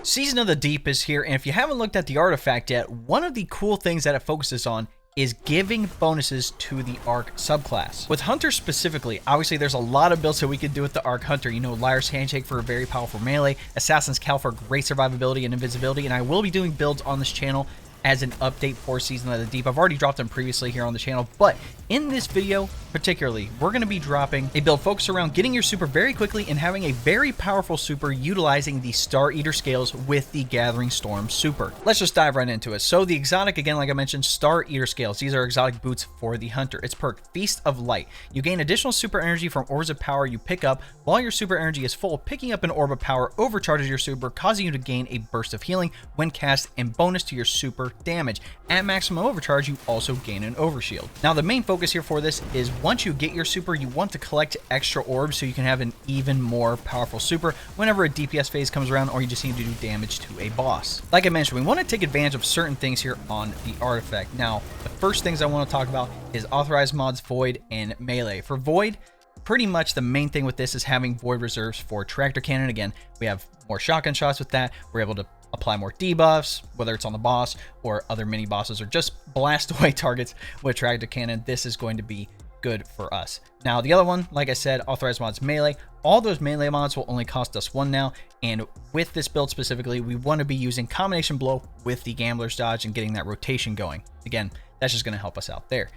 Season of the Deep is here, and if you haven't looked at the artifact yet, one of the cool things that it focuses on is giving bonuses to the Arc subclass. With Hunter specifically, obviously there's a lot of builds that we could do with the Arc Hunter. You know, Liar's Handshake for a very powerful melee, Assassin's Cowl for great survivability and invisibility, and I will be doing builds on this channel as an update for Season of the Deep. I've already dropped them previously here on the channel, but in this video particularly, we're going to be dropping a build focused around getting your super very quickly and having a very powerful super utilizing the Star Eater scales with the Gathering Storm super. Let's just dive right into it. So the exotic, again, like I mentioned, Star Eater scales. These are exotic boots for the Hunter. It's perk Feast of Light. You gain additional super energy from orbs of power you pick up while your super energy is full. Picking up an orb of power overcharges your super, causing you to gain a burst of healing when cast and bonus to your super damage. At maximum overcharge, you also gain an overshield. Now the main focus here for this is once you get your super, you want to collect extra orbs so you can have an even more powerful super whenever a DPS phase comes around or you just need to do damage to a boss. Like I mentioned, we want to take advantage of certain things here on the artifact. Now, the first things I want to talk about is authorized mods Void and Melee. For Void, pretty much the main thing with this is having Void reserves for Tractor Cannon. Again, we have more shotgun shots with that. We're able to apply more debuffs, whether it's on the boss or other mini bosses, or just blast away targets with Tractor Cannon. This is going to be good for us. Now, the other one, like I said, authorized mods Melee. All those Melee mods will only cost us 1 now, and with this build specifically, we want to be using Combination Blow with the Gambler's Dodge and getting that rotation going. Again, that's just going to help us out there.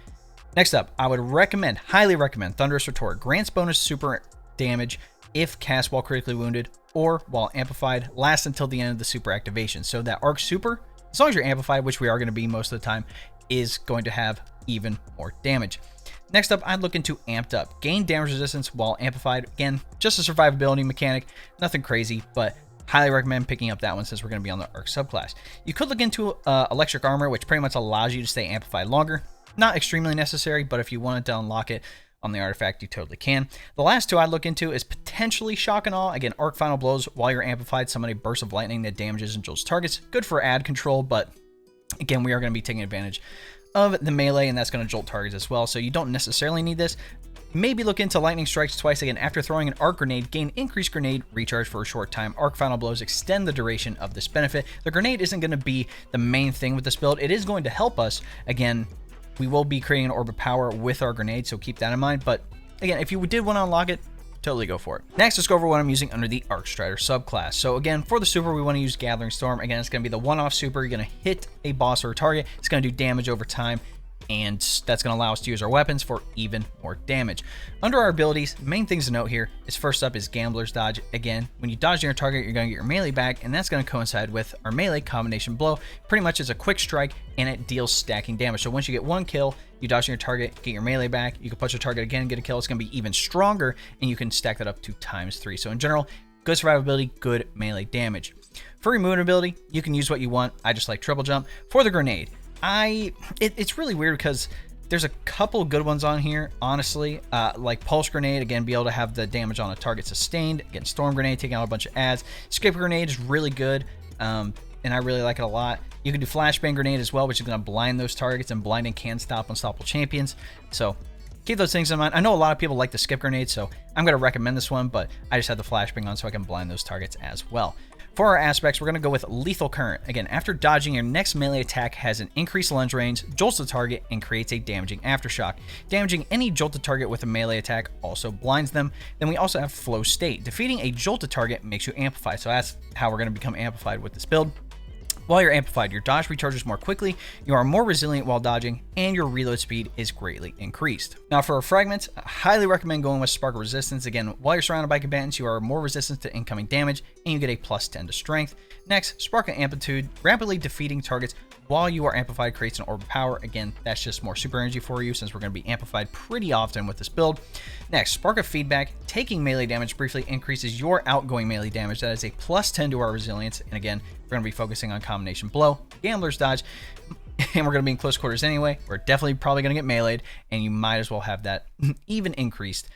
Next up, I would recommend, highly recommend, Thunderous Retort. Grants bonus super damage if cast while critically wounded or while amplified, lasts until the end of the super activation. So that Arc super, as long as you're amplified, which we are going to be most of the time, is going to have even more damage. Next up, I'd look into Amped Up. Gain damage resistance while amplified. Again, just a survivability mechanic, nothing crazy, but highly recommend picking up that one since we're going to be on the Arc subclass. You could look into Electric Armor, which pretty much allows you to stay amplified longer. Not extremely necessary, but if you wanted to unlock it on the artifact, you totally can. The last two I'd look into is potentially Shock and Awe. Again, Arc Final Blows while you're amplified, summon a burst of lightning that damages and jolts targets. Good for ad control, but again, we are going to be taking advantage of the melee, and that's going to jolt targets as well, so you don't necessarily need this. Maybe look into Lightning Strikes twice. Again, after throwing an Arc Grenade, gain increased grenade recharge for a short time. Arc Final Blows extend the duration of this benefit. The grenade isn't going to be the main thing with this build. It is going to help us. Again, we will be creating an orb of power with our grenade, so keep that in mind. But again, if you did want to unlock it, totally go for it. Next, let's go over what I'm using under the Arc Strider subclass. So again, for the super, we want to use Gathering Storm. Again, it's going to be the one-off super. You're going to hit a boss or a target. It's going to do damage over time, and that's going to allow us to use our weapons for even more damage. Under our abilities, main things to note here is first up is Gambler's Dodge. Again, when you dodge near a target, you're going to get your melee back, and that's going to coincide with our melee Combination Blow. Pretty much it's a quick strike, and it deals stacking damage. So once you get one kill, you dodge near your target, get your melee back, you can punch your target again, get a kill. It's going to be even stronger, and you can stack that up to ×3. So in general, good survivability, good melee damage. For your movement ability, you can use what you want. I just like triple jump. For the grenade, it's really weird because there's a couple good ones on here, honestly, like Pulse Grenade, again, be able to have the damage on a target sustained. Again, Storm Grenade, taking out a bunch of ads. Skip Grenade is really good, and I really like it a lot. You can do Flashbang Grenade as well, which is going to blind those targets, and blinding can stop unstoppable champions. So keep those things in mind. I know a lot of people like the Skip Grenade, so I'm going to recommend this one, but I just have the Flashbang on so I can blind those targets as well. For our aspects, we're going to go with Lethal Current. Again, after dodging, your next melee attack has an increased lunge range, jolts the target, and creates a damaging aftershock. Damaging any jolted target with a melee attack also blinds them. Then we also have Flow State. Defeating a jolted target makes you amplified, so that's how we're going to become amplified with this build. While you're amplified, your dodge recharges more quickly, you are more resilient while dodging, and your reload speed is greatly increased. Now for our fragments, I highly recommend going with Spark of Resistance. Again, while you're surrounded by combatants, you are more resistant to incoming damage, and you get a +10 to strength. Next, Spark of Amplitude. Rapidly defeating targets while you are amplified creates an orb of power. Again, that's just more super energy for you since we're going to be amplified pretty often with this build. Next, Spark of Feedback. Taking melee damage briefly increases your outgoing melee damage. That is a +10 to our resilience. And again, we're going to be focusing on Combination Blow, Gambler's Dodge, and we're going to be in close quarters anyway. We're definitely probably going to get meleeed, and you might as well have that even increased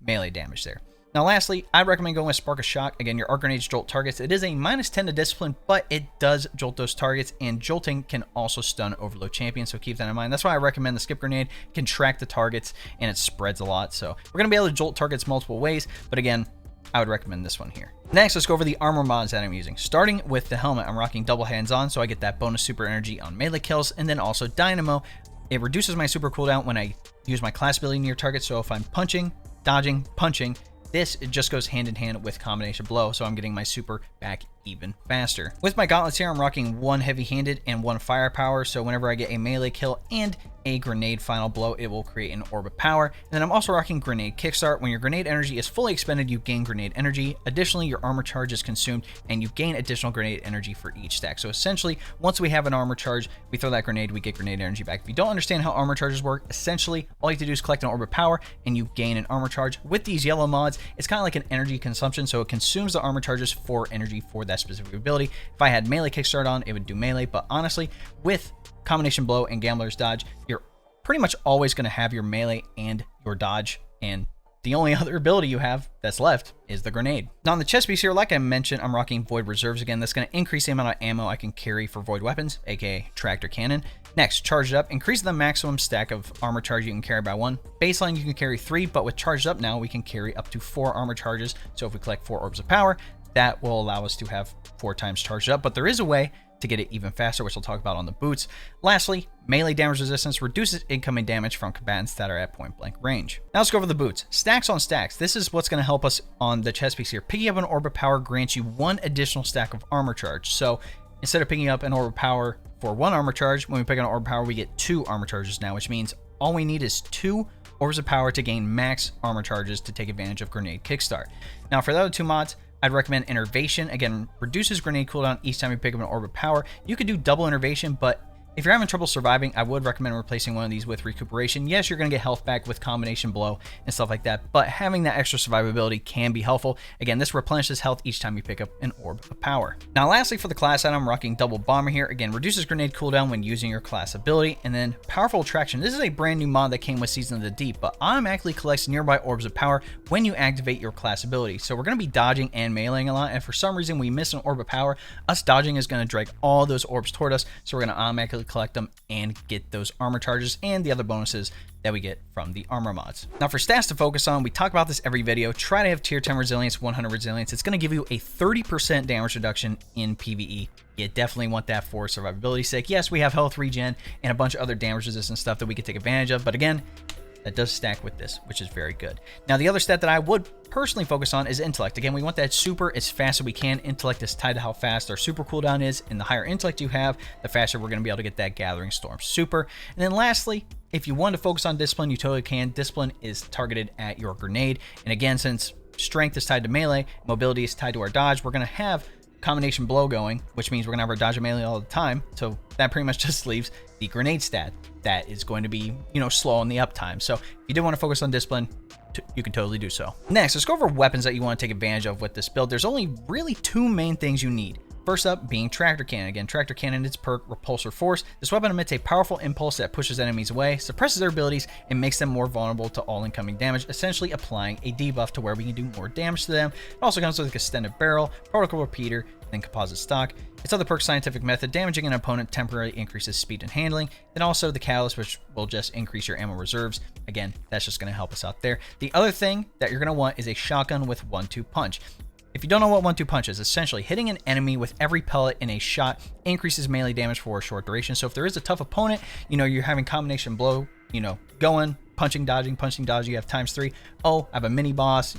melee damage there. Now lastly, I recommend going with Spark of Shock. Again, your Arc Grenades jolt targets. It is a -10 to discipline, but it does jolt those targets, and jolting can also stun overload champions, so keep that in mind. That's why I recommend the Skip Grenade. It can track the targets, and it spreads a lot, so we're going to be able to jolt targets multiple ways, but again, I would recommend this one here. Next, let's go over the armor mods that I'm using. Starting with the helmet, I'm rocking double hands-on, so I get that bonus super energy on melee kills, and then also Dynamo. It reduces my super cooldown when I use my class ability near target, so if I'm punching, dodging, punching, it just goes hand in hand with combination blow, so I'm getting my super back even faster. With my gauntlets here, I'm rocking one heavy-handed and one firepower, so whenever I get a melee kill and a grenade final blow, it will create an orb of power. And then I'm also rocking grenade kickstart. When your grenade energy is fully expended, you gain grenade energy. Additionally, your armor charge is consumed and you gain additional grenade energy for each stack. So essentially, once we have an armor charge, we throw that grenade, we get grenade energy back. If you don't understand how armor charges work, essentially all you have to do is collect an orb of power and you gain an armor charge. With these yellow mods, it's kind of like an energy consumption, so it consumes the armor charges for energy for that specific ability. If I had melee kickstart on, it would do melee, but honestly, with combination blow and gambler's dodge, you're pretty much always going to have your melee and your dodge, and the only other ability you have that's left is the grenade. Now on the chest piece here, like I mentioned, I'm rocking Void Reserves again. That's going to increase the amount of ammo I can carry for Void weapons, aka Tractor Cannon. Next, charge it up, increase the maximum stack of armor charge you can carry by 1. Baseline, you can carry 3, but with charged up now, we can carry up to 4 armor charges. So if we collect 4 orbs of power, that will allow us to have 4 times charged up, but there is a way to get it even faster, which we'll talk about on the boots. Lastly, melee damage resistance reduces incoming damage from combatants that are at point blank range. Now let's go over the boots. Stacks on stacks. This is what's going to help us on the chest piece here. Picking up an orb of power grants you 1 additional stack of armor charge. So instead of picking up an orb of power for 1 armor charge, when we pick up an orb of power, we get 2 armor charges now, which means all we need is 2 orbs of power to gain max armor charges to take advantage of grenade kickstart. Now for the other 2 mods, I'd recommend Innervation. Again, reduces grenade cooldown each time you pick up an orb of power. You could do double Innervation, but if you're having trouble surviving, I would recommend replacing one of these with Recuperation. Yes, you're going to get health back with combination blow and stuff like that, but having that extra survivability can be helpful. Again, this replenishes health each time you pick up an orb of power. Now, lastly, for the class item, I'm rocking Double Bomber here. Again, reduces grenade cooldown when using your class ability. And then Powerful Attraction. This is a brand new mod that came with Season of the Deep, but automatically collects nearby orbs of power when you activate your class ability. So we're going to be dodging and meleeing a lot, and for some reason we miss an orb of power. Us dodging is going to drag all those orbs toward us, so we're going to automatically collect them and get those armor charges and the other bonuses that we get from the armor mods. Now for stats to focus on, we talk about this every video. Try to have tier 10 resilience, 100 resilience. It's going to give you a 30% damage reduction in PvE. You definitely want that for survivability's sake. Yes, we have health regen and a bunch of other damage resistant stuff that we can take advantage of, but again, that does stack with this, which is very good. Now, the other stat that I would personally focus on is intellect. Again, we want that super as fast as we can. Intellect is tied to how fast our super cooldown is, and the higher intellect you have, the faster we're going to be able to get that Gathering Storm super. And then lastly, if you want to focus on discipline, you totally can. Discipline is targeted at your grenade. And again, since strength is tied to melee, mobility is tied to our dodge, we're going to have combination blow going, which means we're going to have our dodge and melee all the time. So that pretty much just leaves the grenade stat that is going to be, slow on the uptime. So if you do want to focus on discipline, you can totally do so. Next, let's go over weapons that you want to take advantage of with this build. There's only really 2 main things you need. First up being Tractor Cannon. Again, Tractor Cannon, its perk, Repulsor Force. This weapon emits a powerful impulse that pushes enemies away, suppresses their abilities, and makes them more vulnerable to all incoming damage, essentially applying a debuff to where we can do more damage to them. It also comes with an extended barrel, particle repeater, and composite stock. Its other perk, Scientific Method, damaging an opponent temporarily increases speed and handling. Then also the Catalyst, which will just increase your ammo reserves. Again, that's just going to help us out there. The other thing that you're going to want is a shotgun with 1-2 punch. If you don't know what 1-2 punch is, essentially hitting an enemy with every pellet in a shot increases melee damage for a short duration. So if there is a tough opponent, you're having combination blow, going, punching, dodging, you have times 3. Oh, I have a mini boss,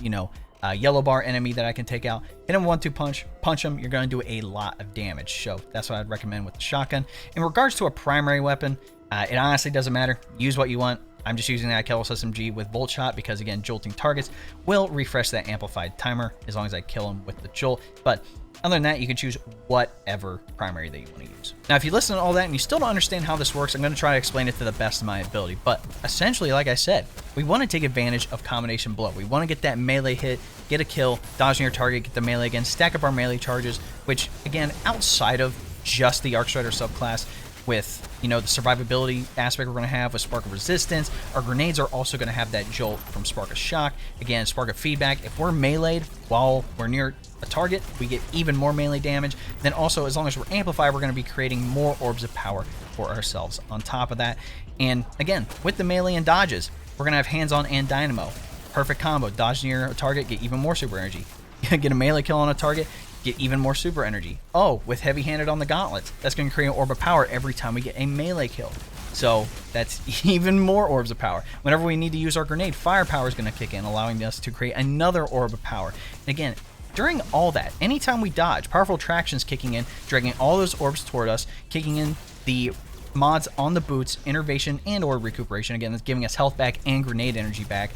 a yellow bar enemy that I can take out. Hit him 1-2 punch him, you're going to do a lot of damage. So that's what I'd recommend with the shotgun. In regards to a primary weapon, it honestly doesn't matter. Use what you want. I'm just using that Kelos SMG with Volt Shot because, again, jolting targets will refresh that amplified timer as long as I kill them with the jolt. But other than that, you can choose whatever primary that you want to use. Now, if you listen to all that and you still don't understand how this works, I'm going to try to explain it to the best of my ability. But essentially, like I said, we want to take advantage of combination blow. We want to get that melee hit, get a kill, dodge your target, get the melee again, stack up our melee charges, which, again, outside of just the Arc Strider subclass, with the survivability aspect we're going to have with Spark of Resistance, our grenades are also going to have that jolt from Spark of Shock. Again, Spark of Feedback. If we're meleeed while we're near a target, we get even more melee damage. Then also, as long as we're amplified, we're going to be creating more orbs of power for ourselves on top of that. And again, with the melee and dodges, we're going to have hands-on and dynamo. Perfect combo. Dodge near a target, get even more super energy. Get a melee kill on a target, get even more super energy. Oh, with heavy-handed on the gauntlets, that's going to create an orb of power every time we get a melee kill. So that's even more orbs of power. Whenever we need to use our grenade, firepower is going to kick in, allowing us to create another orb of power. And again, during all that, anytime we dodge, powerful traction's kicking in, dragging all those orbs toward us, kicking in the mods on the boots, innervation and orb recuperation. Again, that's giving us health back and grenade energy back.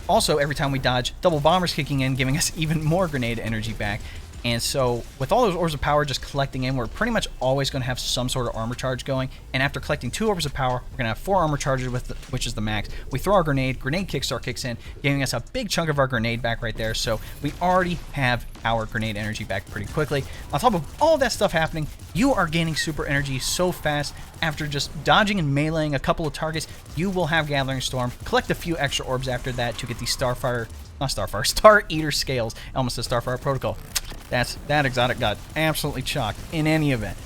Also, every time we dodge, double bombers kicking in, giving us even more grenade energy back. And so with all those orbs of power just collecting in, we're pretty much always going to have some sort of armor charge going. And after collecting 2 orbs of power, we're going to have 4 armor charges, which is the max. We throw our grenade kickstart kicks in, giving us a big chunk of our grenade back right there. So we already have our grenade energy back pretty quickly. On top of all that stuff happening, you are gaining super energy so fast. After just dodging and meleeing a couple of targets, you will have Gathering Storm. Collect a few extra orbs after that to get the Star Eater scales. Almost the Starfire Protocol. That exotic got absolutely chalked in any event.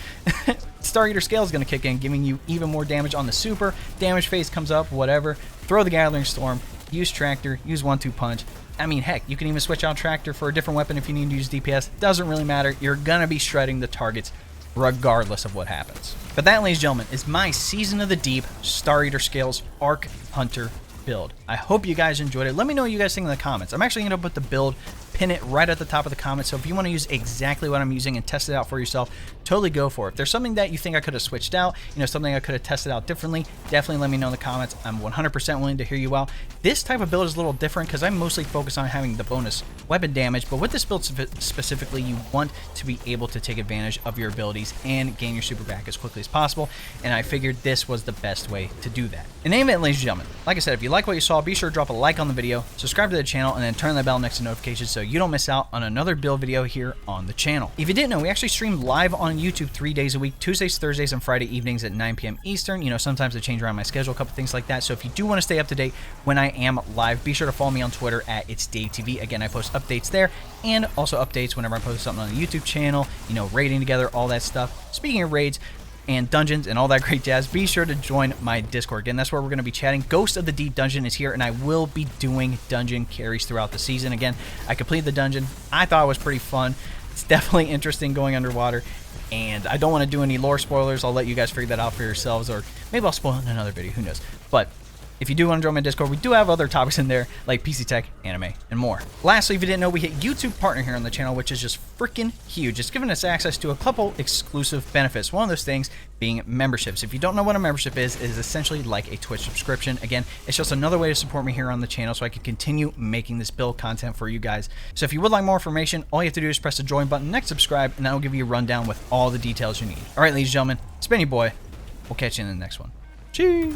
Star Eater scale is going to kick in, giving you even more damage on the super. Damage phase comes up, whatever. Throw the Gathering Storm, use Tractor, use 1-2 punch. I mean, heck, you can even switch out Tractor for a different weapon if you need to use DPS. Doesn't really matter. You're going to be shredding the targets regardless of what happens. But that, ladies and gentlemen, is my Season of the Deep Star Eater Scales Arc Hunter build. I hope you guys enjoyed it. Let me know what you guys think in the comments. I'm actually going to put the build, pin it right at the top of the comments, so if you want to use exactly what I'm using and test it out for yourself, totally go for it. If there's something that you think I could have switched out, something I could have tested out differently, definitely let me know in the comments. I'm 100% willing to hear you out. This type of build is a little different because I'm mostly focused on having the bonus weapon damage, but with this build specifically, you want to be able to take advantage of your abilities and gain your super back as quickly as possible, and I figured this was the best way to do that. In any event, ladies and gentlemen, like I said, if you like what you saw, be sure to drop a like on the video, subscribe to the channel, and then turn that bell next to notifications so you don't miss out on another build video here on the channel. If you didn't know, we actually stream live on YouTube 3 days a week, Tuesdays, Thursdays, and Friday evenings at 9 p.m. Eastern. Sometimes I change around my schedule, a couple things like that. So if you do want to stay up to date when I am live, be sure to follow me on Twitter at ItsDaveTV. Again, I post updates there and also updates whenever I post something on the YouTube channel, raiding together, all that stuff. Speaking of raids and dungeons and all that great jazz, be sure to join my Discord. Again, that's where we're going to be chatting. Ghost of the Deep Dungeon is here, and I will be doing dungeon carries throughout the season. Again, I completed the dungeon. I thought it was pretty fun. It's definitely interesting going underwater, and I don't want to do any lore spoilers. I'll let you guys figure that out for yourselves, or maybe I'll spoil it in another video. Who knows? But if you do want to join my Discord, we do have other topics in there like PC tech, anime, and more. Lastly, if you didn't know, we hit YouTube Partner here on the channel, which is just freaking huge. It's giving us access to a couple exclusive benefits. One of those things being memberships. If you don't know what a membership is essentially like a Twitch subscription. Again, it's just another way to support me here on the channel so I can continue making this build content for you guys. So if you would like more information, all you have to do is press the join button next to subscribe, and that will give you a rundown with all the details you need. All right, ladies and gentlemen, it's been your boy. We'll catch you in the next one. Cheers!